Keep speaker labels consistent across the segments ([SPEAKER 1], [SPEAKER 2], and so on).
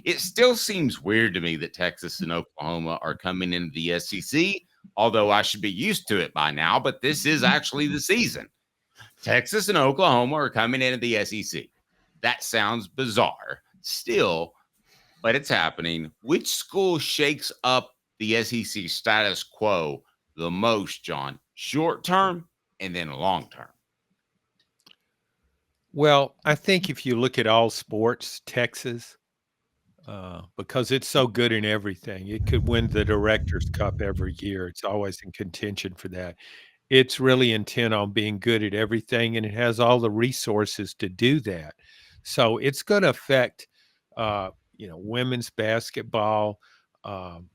[SPEAKER 1] It still seems weird to me that Texas and Oklahoma are coming into the SEC, although I should be used to it by now, but this is actually the season. Texas and Oklahoma are coming into the SEC. That sounds bizarre still, but it's happening. Which school shakes up the SEC status quo the most, John? Short term and then long term.
[SPEAKER 2] Well, I think if you look at all sports, Texas, because it's so good in everything, it could win the Directors Cup every year. It's always in contention for that. It's really intent on being good at everything, and it has all the resources to do that. So it's going to affect, women's basketball, um,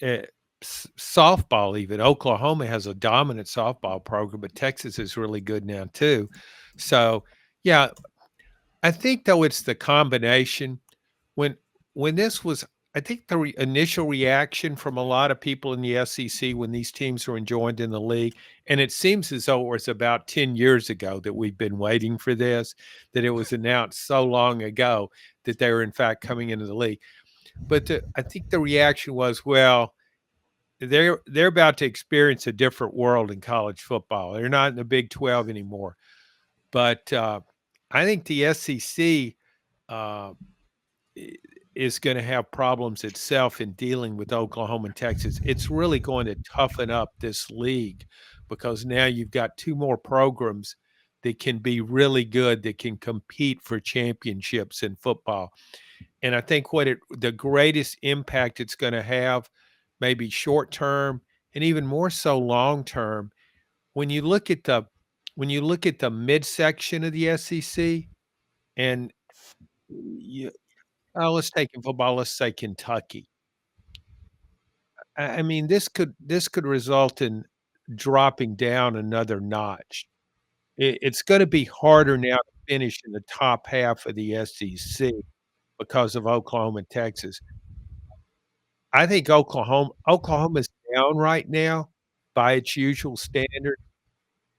[SPEAKER 2] eh, softball. Even Oklahoma has a dominant softball program, but Texas is really good now too. So, yeah, I think though it's the combination when this was I think the initial reaction from a lot of people in the SEC when these teams were joined in the league, and it seems as though it was about 10 years ago that we've been waiting for this, that it was announced so long ago that they were in fact coming into the league. But I think the reaction was, well, they're about to experience a different world in college football. They're not in the Big 12 anymore. But I think the SEC uh, is going to have problems itself in dealing with Oklahoma and Texas. It's really going to toughen up this league because now you've got two more programs that can be really good, that can compete for championships in football. And I think the greatest impact it's going to have, maybe short term and even more so long term, when you look at the midsection of the SEC, and you, let's take in football, let's say Kentucky. I mean, this could result in dropping down another notch. It's going to be harder now to finish in the top half of the SEC because of Oklahoma and Texas. I think Oklahoma's down right now by its usual standard,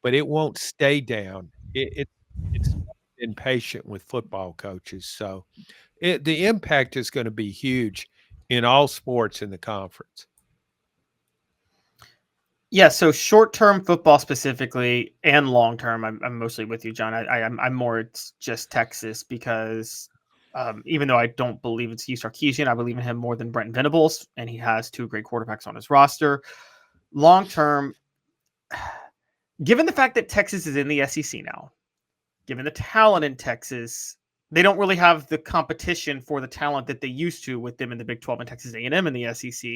[SPEAKER 2] but it won't stay down. It's impatient with football coaches, so the impact is going to be huge in all sports in the conference.
[SPEAKER 3] Yeah, so short-term football specifically and long-term, I'm mostly with you, John. I'm more it's just Texas because even though I don't believe it's Hugh Sarkisian, I believe in him more than Brent Venables, and he has two great quarterbacks on his roster. Long-term, given the fact that Texas is in the SEC now, given the talent in Texas, they don't really have the competition for the talent that they used to with them in the Big 12 and Texas A&M in the SEC.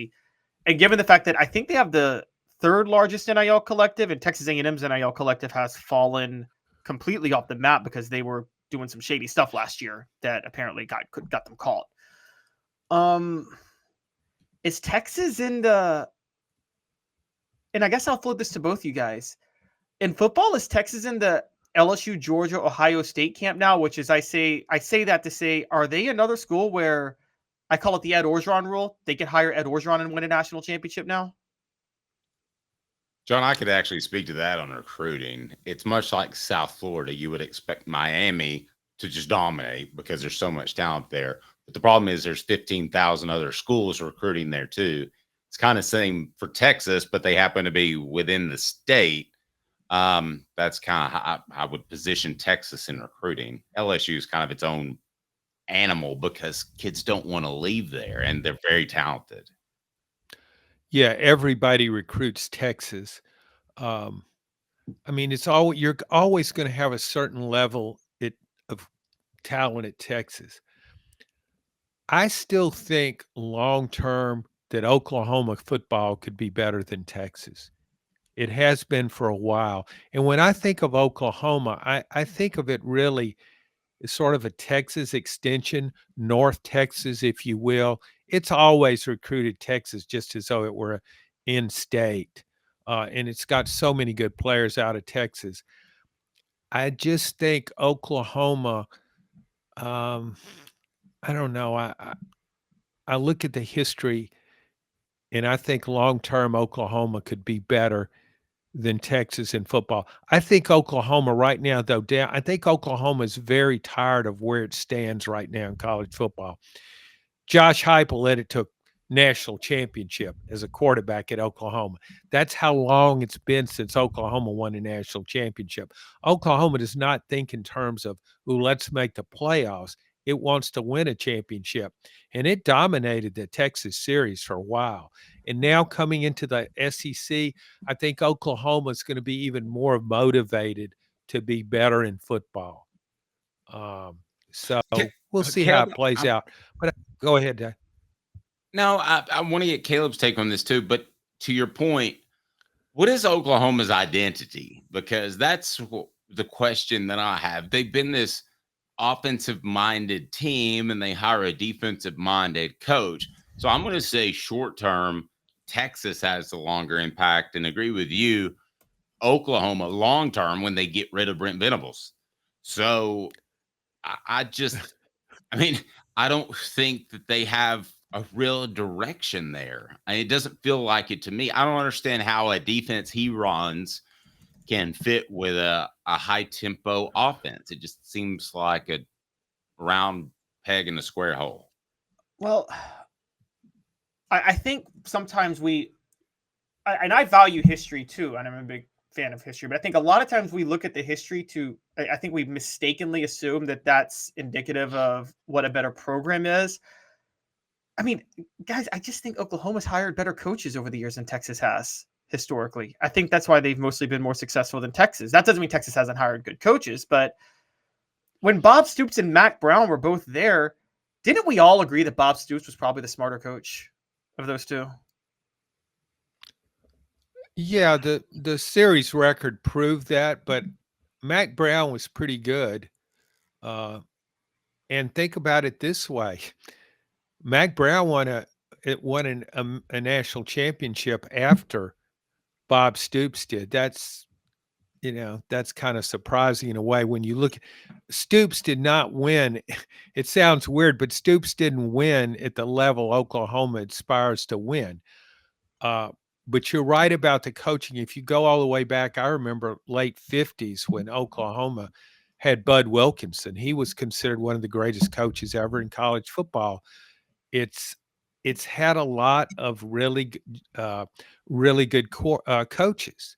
[SPEAKER 3] And given the fact that I think they have the third largest NIL collective, and Texas A&M's NIL collective has fallen completely off the map because they were doing some shady stuff last year that apparently got them caught. Is Texas in the? And I guess I'll flip this to both you guys. In football, is Texas in the LSU, Georgia, Ohio State camp now? Which is I say that to say, are they another school where I call it the Ed Orgeron rule? They could hire Ed Orgeron and win a national championship now.
[SPEAKER 1] John, I could actually speak to that on recruiting. It's much like South Florida. You would expect Miami to just dominate because there's so much talent there. But the problem is there's 15,000 other schools recruiting there too. It's kind of same for Texas, but they happen to be within the state. That's kind of how I would position Texas in recruiting. LSU is kind of its own animal because kids don't want to leave there and they're very talented.
[SPEAKER 2] Yeah, everybody recruits Texas. Um, I mean, you're always going to have a certain level of talent at Texas. I still think long term that Oklahoma football could be better than Texas. It has been for a while. And when I think of Oklahoma, I think of it really as sort of a Texas extension, North Texas, if you will. It's always recruited Texas just as though it were in state. And it's got so many good players out of Texas. I just think Oklahoma, um, I don't know. I look at the history and I think long term Oklahoma could be better than Texas in football. I think Oklahoma right now, though, I think Oklahoma is very tired of where it stands right now in college football. Josh Heupel led it to a national championship as a quarterback at Oklahoma. That's how long it's been since Oklahoma won a national championship. Oklahoma does not think in terms of, ooh, let's make the playoffs. It wants to win a championship. And it dominated the Texas series for a while. And now coming into the SEC, I think Oklahoma is going to be even more motivated to be better in football. So we'll see how
[SPEAKER 1] Caleb,
[SPEAKER 2] it plays out. But go ahead, Dave.
[SPEAKER 1] no, I want to get Caleb's take on this too. But to your point, what is Oklahoma's identity? Because that's the question that I have. They've been this offensive-minded team, and they hire a defensive-minded coach. So I'm going to say short-term, Texas has the longer impact, and agree with you, Oklahoma long-term when they get rid of Brent Venables. So I mean, I don't think that they have a real direction there. It doesn't feel like it to me. I don't understand how a defense he runs can fit with a high tempo offense. It just seems like a round peg in a square hole.
[SPEAKER 3] Well, I think sometimes I value history too, and I'm a big fan of history, but I think a lot of times we look at the history I think we mistakenly assume that that's indicative of what a better program is. I mean, guys, I just think Oklahoma's hired better coaches over the years than Texas has historically. I think that's why they've mostly been more successful than Texas. That doesn't mean Texas hasn't hired good coaches, but when Bob Stoops and Mac Brown were both there, didn't we all agree that Bob Stoops was probably the smarter coach of those two?
[SPEAKER 2] Yeah, the series record proved that, but Mac Brown was pretty good. And think about it this way: Mac Brown won a national championship after Bob Stoops did. That's kind of surprising in a way when you look. Stoops did not win. It sounds weird, but Stoops didn't win at the level Oklahoma aspires to win. But you're right about the coaching. If you go all the way back, I remember late 50s when Oklahoma had Bud Wilkinson. He was considered one of the greatest coaches ever in college football. It's had a lot of really good coaches,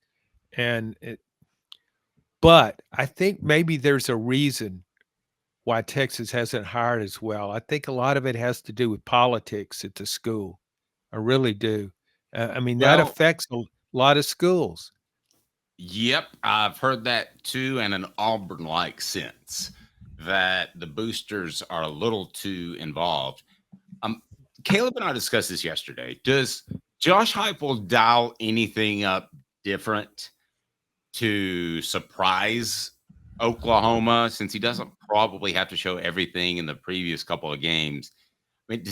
[SPEAKER 2] but I think maybe there's a reason why Texas hasn't hired as well. I think a lot of it has to do with politics at the school. I really do. I mean, that
[SPEAKER 1] Well,
[SPEAKER 2] affects a lot of schools.
[SPEAKER 1] yep, I've heard that too, and an Auburn-like sense that the boosters are a little too involved. Caleb and I discussed this yesterday. Does Josh Heupel dial anything up different to surprise Oklahoma, since he doesn't probably have to show everything in the previous couple of games? I mean,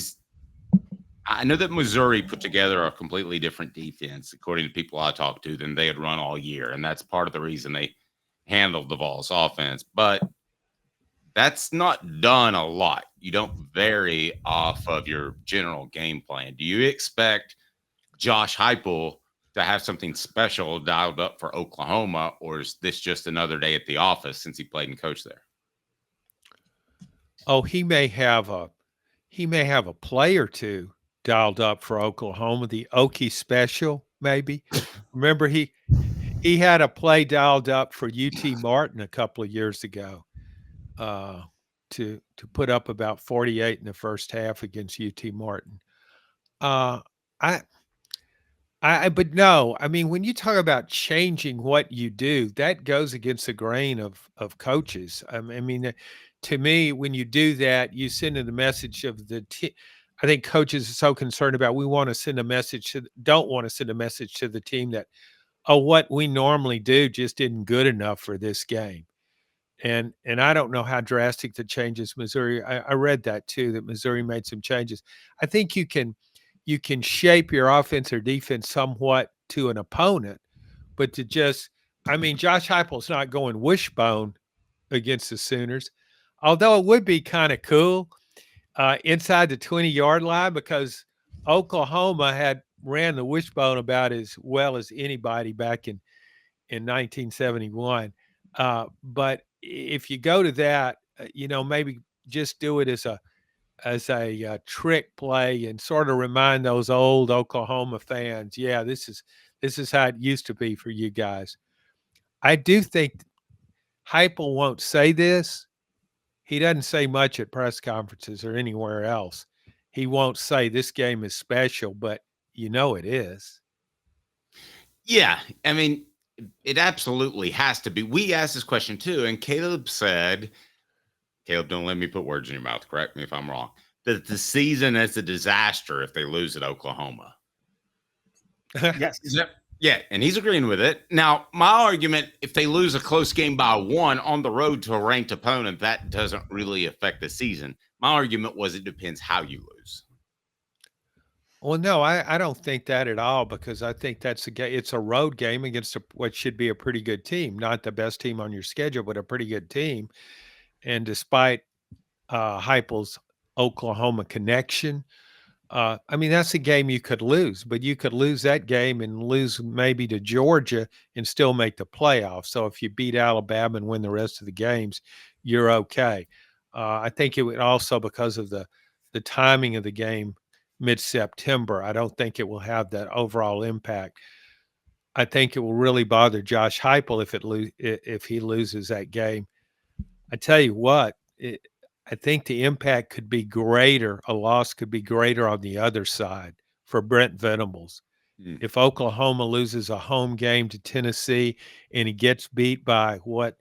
[SPEAKER 1] I know that Missouri put together a completely different defense, according to people I talked to, than they had run all year. And that's part of the reason they handled the Vols offense. But that's not done a lot. You don't vary off of your general game plan. Do you expect Josh Heupel to have something special dialed up for Oklahoma, or is this just another day at the office since he played and coached there?
[SPEAKER 2] Oh, he may have a play or two dialed up for Oklahoma, the Okie special, maybe. Remember he had a play dialed up for UT Martin a couple of years ago, to put up about 48 in the first half against UT Martin. But no, I mean, when you talk about changing what you do, that goes against the grain of coaches. I mean, to me, when you do that, you send the message of the team. I think coaches are so concerned about don't want to send a message to the team that, oh, what we normally do just isn't good enough for this game. And I don't know how drastic the changes Missouri. I read that too, that Missouri made some changes. I think you can shape your offense or defense somewhat to an opponent, but Josh Heupel's not going wishbone against the Sooners, although it would be kind of cool inside the 20-yard line, because Oklahoma had ran the wishbone about as well as anybody back in 1971. But if you go to that, maybe just do it as trick play and sort of remind those old Oklahoma fans, yeah, this is how it used to be for you guys. I do think Heupel won't say this. He doesn't say much at press conferences or anywhere else. He won't say this game is special, but it is.
[SPEAKER 1] Yeah, I mean, it absolutely has to be. We asked this question too, and Caleb said, Caleb, don't let me put words in your mouth. Correct me if I'm wrong. That the season is a disaster if they lose at Oklahoma.
[SPEAKER 3] Yes.
[SPEAKER 1] Yeah, and he's agreeing with it. Now, my argument, if they lose a close game by 1 on the road to a ranked opponent, that doesn't really affect the season. My argument was it depends how you lose.
[SPEAKER 2] Well, no, I don't think that at all, because I think it's a road game against what should be a pretty good team, not the best team on your schedule, but a pretty good team. And despite Heupel's Oklahoma connection, I mean, that's a game you could lose, but you could lose that game and lose maybe to Georgia and still make the playoffs. So if you beat Alabama and win the rest of the games, you're okay. I think it would also, because of the timing of the game, mid-September, I don't think it will have that overall impact. I think it will really bother Josh Heupel if he loses that game. I tell you what, I think the impact could be greater. A loss could be greater on the other side for Brent Venables. If Oklahoma loses a home game to Tennessee and he gets beat by what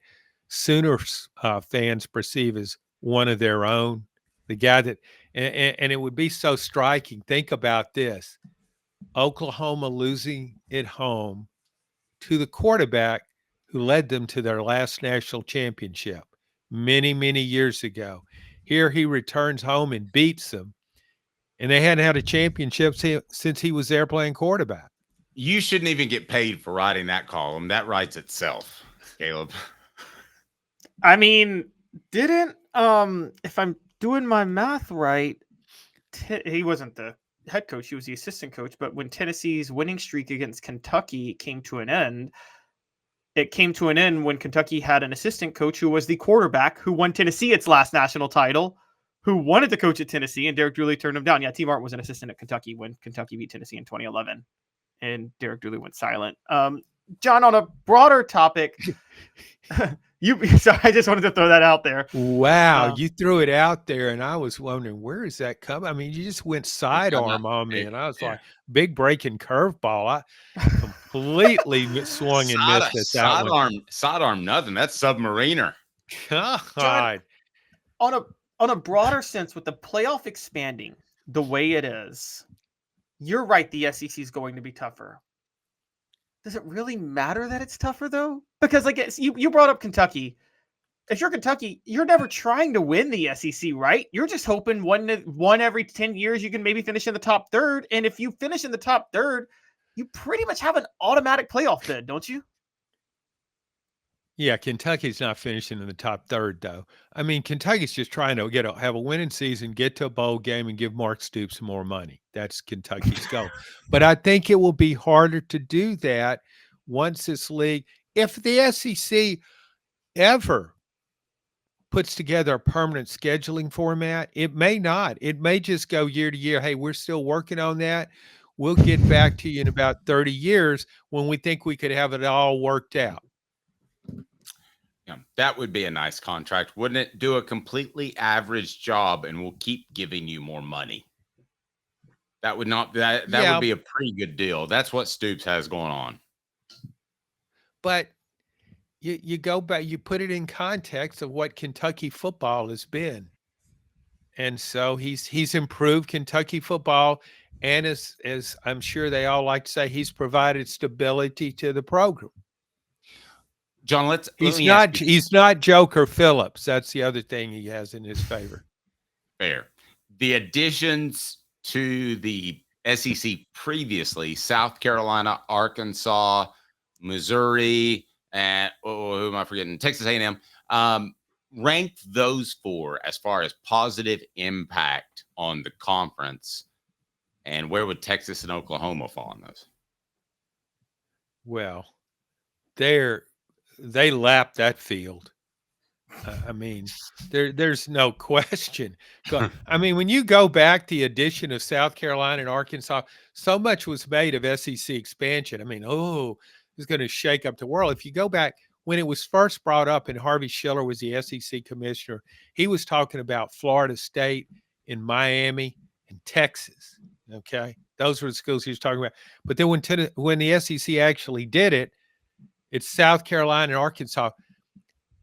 [SPEAKER 2] Sooners fans perceive as one of their own, the guy that and it would be so striking. Think about this: Oklahoma losing at home to the quarterback who led them to their last national championship many, many years ago. Here he returns home and beats them, and they hadn't had a championship since he was there playing quarterback.
[SPEAKER 1] You shouldn't even get paid for writing that column. That writes itself, Caleb.
[SPEAKER 3] I mean, didn't if I'm doing my math right, he wasn't the head coach, he was the assistant coach, but when Tennessee's winning streak against Kentucky came to an end, it came to an end when Kentucky had an assistant coach who was the quarterback who won Tennessee its last national title, who wanted to coach at Tennessee, and Derek Dooley turned him down. Yeah, T. Martin was an assistant at Kentucky when Kentucky beat Tennessee in 2011, and Derek Dooley went silent. John, on a broader topic, so I just wanted to throw that out there.
[SPEAKER 2] Wow, you threw it out there, and I was wondering, where is that coming? I mean, you just went sidearm on me, and I was like, big breaking curveball. I completely swung and missed at that one.
[SPEAKER 1] Sidearm, nothing. That's submariner.
[SPEAKER 2] God.
[SPEAKER 3] John, on a broader sense, with the playoff expanding the way it is, you're right, the SEC is going to be tougher. Does it really matter that it's tougher, though? Because, like, you brought up Kentucky. If you're Kentucky, you're never trying to win the SEC, right? You're just hoping one every 10 years you can maybe finish in the top third. And if you finish in the top third, you pretty much have an automatic playoff bid, don't you?
[SPEAKER 2] Yeah, Kentucky's not finishing in the top third, though. I mean, Kentucky's just trying to have a winning season, get to a bowl game, and give Mark Stoops more money. That's Kentucky's goal. But I think it will be harder to do that once this league, if the SEC ever puts together a permanent scheduling format, it may not. It may just go year to year. Hey, we're still working on that. We'll get back to you in about 30 years when we think we could have it all worked out.
[SPEAKER 1] Yeah, that would be a nice contract, wouldn't it? Do a completely average job, and we'll keep giving you more money. That would not that would be a pretty good deal. That's what Stoops has going on.
[SPEAKER 2] But you go back, you put it in context of what Kentucky football has been, and so he's improved Kentucky football, and as I'm sure they all like to say, he's provided stability to the program.
[SPEAKER 1] John,
[SPEAKER 2] he's not Joker Phillips. That's the other thing he has in his favor.
[SPEAKER 1] Fair. The additions to the SEC previously, South Carolina, Arkansas, Missouri, and who am I forgetting? Texas A&M. Ranked those four as far as positive impact on the conference, and where would Texas and Oklahoma fall on those?
[SPEAKER 2] Well, they lap that field. I mean, there's no question. I mean, when you go back the addition of South Carolina and Arkansas, so much was made of SEC expansion. I mean, it's going to shake up the world. If you go back when it was first brought up and Harvey Schiller was the SEC commissioner, he was talking about Florida State and Miami and Texas. Okay. Those were the schools he was talking about. But then when the SEC actually did it, it's South Carolina and Arkansas.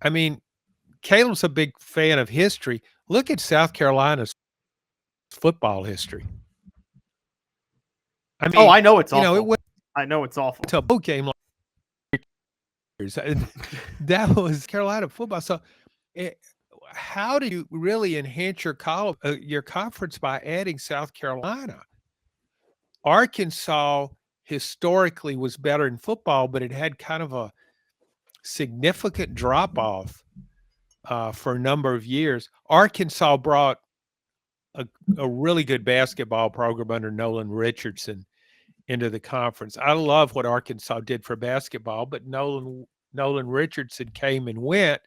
[SPEAKER 2] I mean, Caleb's a big fan of history. Look at South Carolina's football history. I mean,
[SPEAKER 3] I know it's awful.
[SPEAKER 2] I
[SPEAKER 3] know it's awful.
[SPEAKER 2] To a bowl game that was Carolina football. So, how do you really enhance your conference by adding South Carolina? Arkansas historically was better in football, but it had kind of a significant drop off for a number of years. Arkansas brought a really good basketball program under Nolan Richardson into the conference. I love what Arkansas did for basketball, but Nolan Richardson came and went,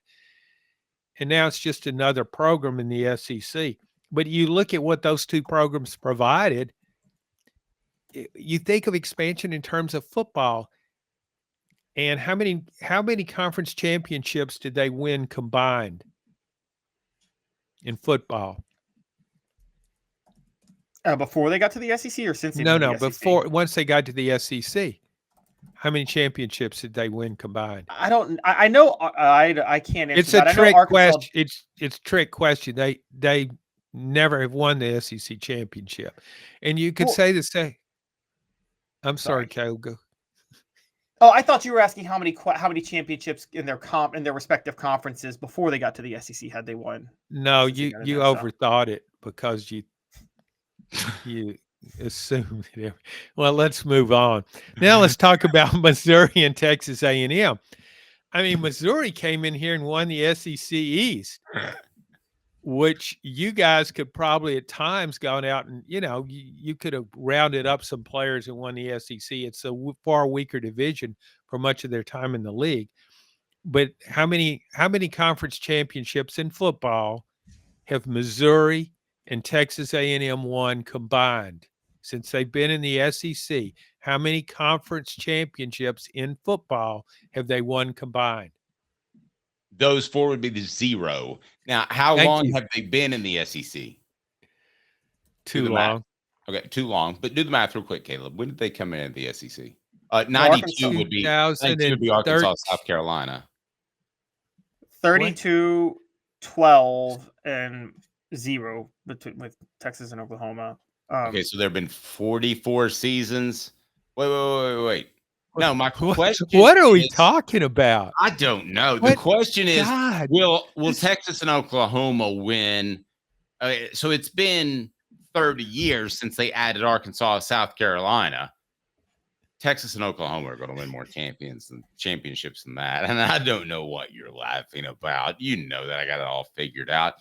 [SPEAKER 2] and now it's just another program in the SEC. But you look at what those two programs provided, you think of expansion in terms of football, and how many conference championships did they win combined in football?
[SPEAKER 3] Before they got to the SEC or since they
[SPEAKER 2] before, once they got to the SEC, how many championships did they win combined?
[SPEAKER 3] I know I can't answer.
[SPEAKER 2] It's a trick question. It's a trick question. They never have won the SEC championship, and you could say the same. I'm sorry, Kyle. Go.
[SPEAKER 3] Oh, I thought you were asking how many championships in their respective conferences before they got to the SEC had they won.
[SPEAKER 2] No, you overthought it because you assumed it. Well, let's move on. Now let's talk about Missouri and Texas A&M. I mean, Missouri came in here and won the SEC East, which you guys could probably at times gone out and, you could have rounded up some players and won the SEC. It's a far weaker division for much of their time in the league. But how many conference championships in football have Missouri and Texas A&M won combined since they've been in the SEC? How many conference championships in football have they won combined?
[SPEAKER 1] Those four would be the 0. Now, how long have they been in the SEC?
[SPEAKER 2] Too long.
[SPEAKER 1] Okay, too long. But do the math real quick, Caleb. When did they come in the SEC? 92 would be Arkansas, South Carolina.
[SPEAKER 3] 32, 12, and 0 with Texas and Oklahoma.
[SPEAKER 1] Okay, so there have been 44 seasons. Wait. No, my question.
[SPEAKER 2] What are we talking about?
[SPEAKER 1] I don't know. The question is, will Texas and Oklahoma win? So it's been 30 years since they added Arkansas, South Carolina. Texas and Oklahoma are going to win more championships than that. And I don't know what you're laughing about. You know that I got it all figured out.